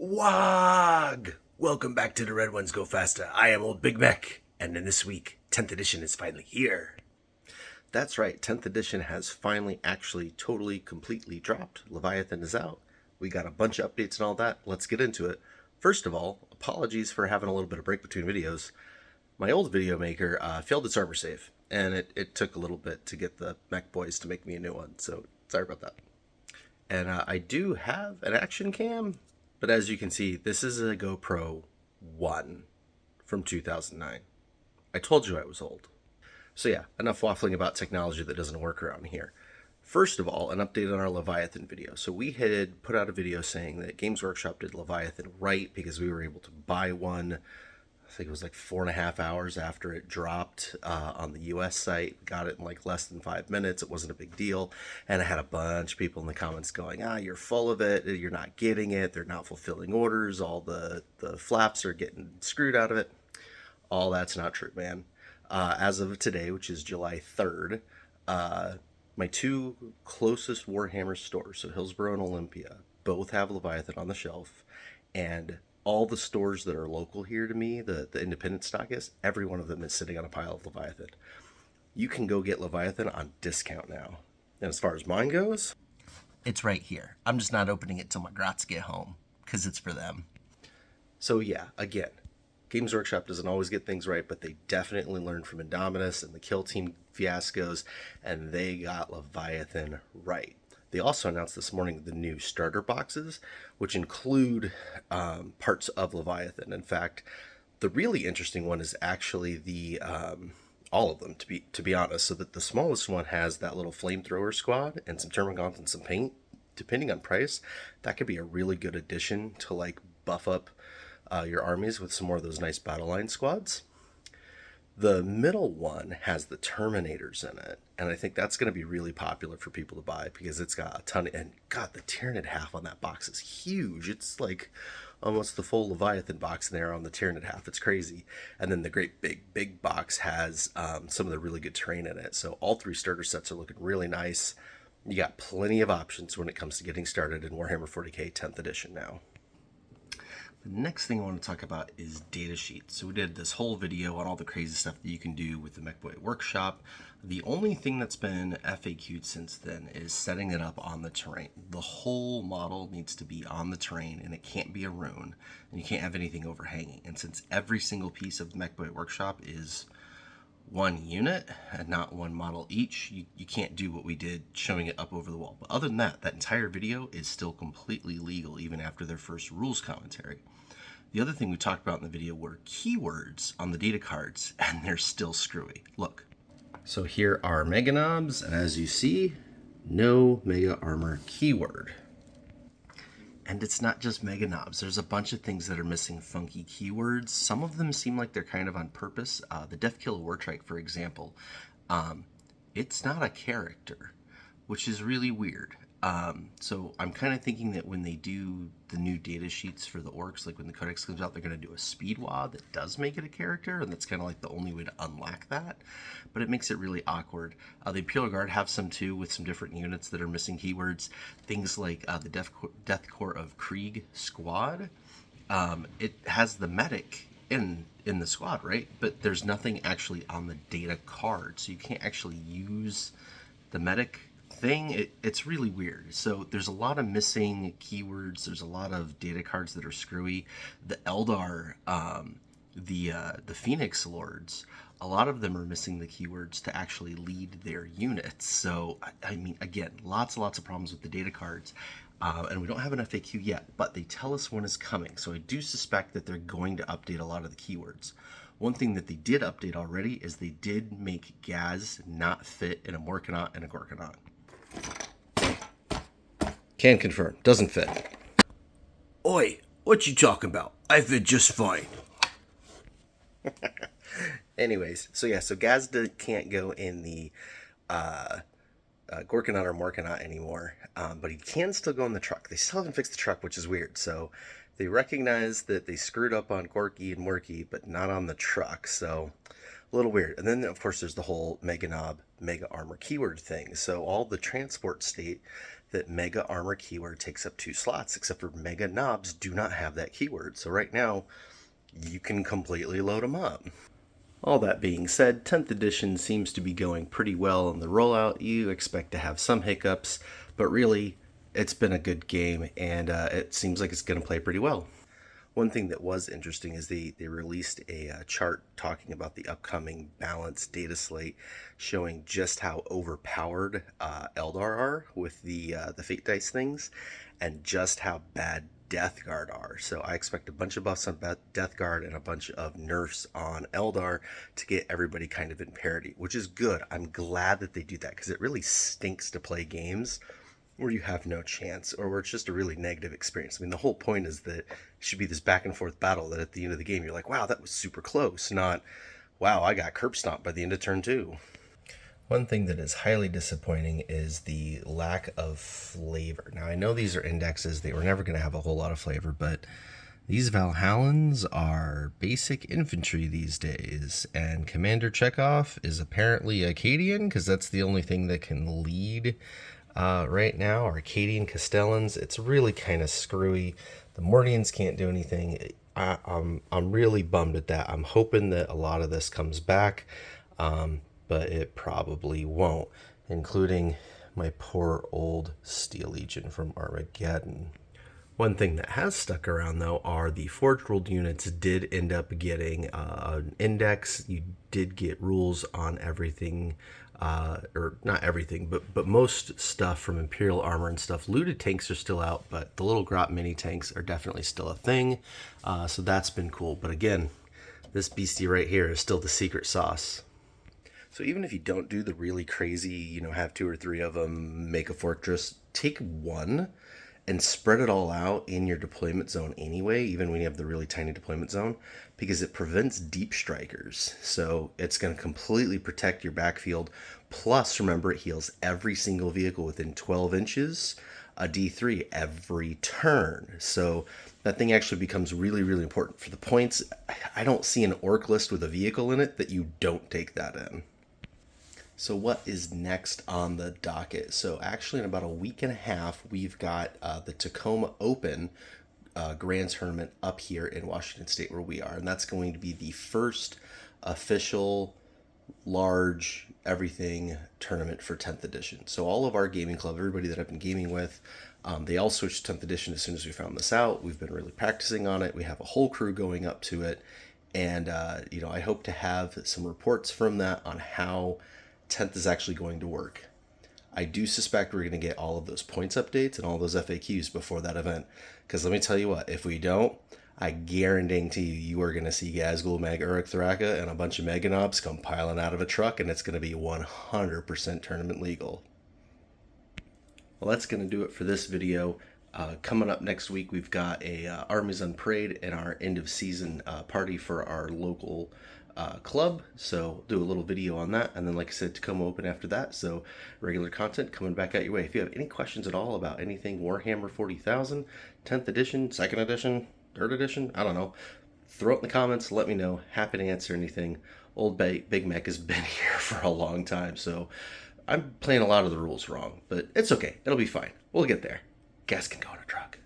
Waaaaagh! Welcome back to the Red Ones Go Faster. I am old Big Mek, and in this week, 10th edition is finally here. That's right, 10th edition has finally actually totally completely dropped. Leviathan is out. We got a bunch of updates and all that. Let's get into it. First of all, apologies for having a little bit of break between videos. My old video maker failed its armor save, and it took a little bit to get the Mek boys to make me a new one, so sorry about that. And I do have an action cam, but as you can see, this is a GoPro 1 from 2009. I told you I was old. So yeah, enough waffling about technology that doesn't work around here. First of all, an update on our Leviathan video. So we had put out a video saying that Games Workshop did Leviathan right because we were able to buy one. I think it was like 4.5 hours after it dropped on the US site. Got it in like less than 5 minutes. It wasn't a big deal. And I had a bunch of people in the comments going, you're full of it. You're not getting it. They're not fulfilling orders. All the flaps are getting screwed out of it. All that's not true, man. As of today, which is July 3rd, my two closest Warhammer stores, so Hillsborough and Olympia, both have Leviathan on the shelf. And all the stores that are local here to me, the independent stockists, every one of them is sitting on a pile of Leviathan. You can go get Leviathan on discount now. And as far as mine goes, it's right here. I'm just not opening it till my grots get home, because it's for them. So yeah, again, Games Workshop doesn't always get things right, but they definitely learned from Indominus and the Kill Team fiascos, and they got Leviathan right. They also announced this morning the new starter boxes, which include parts of Leviathan. In fact, the really interesting one is actually the all of them, to be honest. So that the smallest one has that little flamethrower squad and some termagants and some paint. Depending on price, that could be a really good addition to like buff up your armies with some more of those nice battle line squads. The middle one has the Terminators in it, and I think that's going to be really popular for people to buy because it's got a ton and God, the Tyranid half on that box is huge. It's like almost the full Leviathan box in there on the Tyranid half. It's crazy. And then the great big box has some of the really good terrain in it. So all three starter sets are looking really nice. You got plenty of options when it comes to getting started in Warhammer 40k 10th edition now. The next thing I want to talk about is datasheets. So we did this whole video on all the crazy stuff that you can do with the Mechboy Workshop. The only thing that's been FAQ'd since then is setting it up on the terrain. The whole model needs to be on the terrain, and it can't be a rune, and you can't have anything overhanging. And since every single piece of the Mechboy Workshop is one unit and not one model each, you can't do what we did showing it up over the wall. But other than that, that entire video is still completely legal even after their first rules commentary. The other thing we talked about in the video were keywords on the data cards, and they're still screwy. Look. So here are Mega Knobs, and as you see, no Mega Armor keyword. And it's not just Mega Knobs. There's a bunch of things that are missing funky keywords. Some of them seem like they're kind of on purpose. The Death Killer Wartrike, for example, it's not a character, which is really weird. So I'm kind of thinking that when they do the new data sheets for the orcs, like when the codex comes out, they're going to do a speed WAAAGh that does make it a character, and that's kind of like the only way to unlock that. But it makes it really awkward. The Imperial Guard have some too, with some different units that are missing keywords. Things like the Death Corps of Krieg squad. It has the medic in the squad, right? But there's nothing actually on the data card, so you can't actually use the medic thing. It's really weird. So there's a lot of missing keywords. There's a lot of data cards that are screwy. The Eldar, the Phoenix Lords, a lot of them are missing the keywords to actually lead their units. So I mean, again, lots of problems with the data cards. And we don't have an FAQ yet, but they tell us when it's coming. So I do suspect that they're going to update a lot of the keywords. One thing that they did update already is they did make Gaz not fit in a Morkanaut and a Gorkanaut. Can confirm, doesn't fit. Oi, what you talking about? I fit just fine. Anyways, so yeah, so Gaz can't go in the Gorkanaut or Morkanaut anymore, but he can still go in the truck. They still haven't fixed the truck, which is weird. So they recognize that they screwed up on Gorky and Morky, but not on the truck. So a little weird. And then, of course, there's the whole Mega Knob, Mega Armor keyword thing. So all the transport state that Mega Armor keyword takes up 2 slots, except for Mega Knobs do not have that keyword. So right now, you can completely load them up. All that being said, 10th edition seems to be going pretty well in the rollout. You expect to have some hiccups, but really, it's been a good game, and it seems like it's going to play pretty well. One thing that was interesting is they released a chart talking about the upcoming balanced data slate, showing just how overpowered Eldar are with the Fate Dice things, and just how bad Death Guard are. So I expect a bunch of buffs on Death Guard and a bunch of nerfs on Eldar to get everybody kind of in parity, which is good. I'm glad that they do that, because it really stinks to play games where you have no chance, or where it's just a really negative experience. I mean, the whole point is that it should be this back and forth battle that at the end of the game you're like, wow, that was super close, not, wow, I got curb stomped by the end of turn 2. One thing that is highly disappointing is the lack of flavor. Now, I know these are indexes. They were never going to have a whole lot of flavor, but these Valhallans are basic infantry these days, and Commander Chekhov is apparently Acadian, because that's the only thing that can lead right now, Arcadian Castellans. It's really kind of screwy. The Mordians can't do anything. I'm really bummed at that. I'm hoping that a lot of this comes back, but it probably won't, including my poor old Steel Legion from Armageddon. One thing that has stuck around, though, are the Forge World units did end up getting an index. You did get rules on everything, or not everything, but most stuff from Imperial armor and stuff. Looted tanks are still out, but the little Grot mini tanks are definitely still a thing. So that's been cool. But again, this beastie right here is still the secret sauce. So even if you don't do the really crazy, have 2 or 3 of them, make a fortress, take one and spread it all out in your deployment zone anyway, even when you have the really tiny deployment zone, because it prevents deep strikers. So it's going to completely protect your backfield. Plus, remember, it heals every single vehicle within 12 inches, a D3 every turn. So that thing actually becomes really, really important. For the points, I don't see an orc list with a vehicle in it that you don't take that in. So what is next on the docket? So actually in about a week and a half, we've got the Tacoma Open Grand Tournament up here in Washington State where we are. And that's going to be the first official large everything tournament for 10th edition. So all of our gaming club, everybody that I've been gaming with, they all switched to 10th edition as soon as we found this out. We've been really practicing on it. We have a whole crew going up to it. And, I hope to have some reports from that on how 10th is actually going to work. I do suspect we're going to get all of those points updates and all those FAQs before that event. Because let me tell you what, if we don't, I guarantee you are going to see Gazgul, Mag Uruk Thraka, and a bunch of Mega Knobs come piling out of a truck, and it's going to be 100% tournament legal. Well, that's going to do it for this video. Coming up next week, we've got a Armies on Parade and our end of season party for our local club. So do a little video on that. And then, like I said, Tacoma Open after that. So regular content coming back out your way. If you have any questions at all about anything Warhammer 40,000, 10th edition, 2nd edition, 3rd edition, I don't know, throw it in the comments. Let me know. Happy to answer anything. Old Big Mek has been here for a long time. So I'm playing a lot of the rules wrong, but it's okay. It'll be fine. We'll get there. Gas can go in a truck.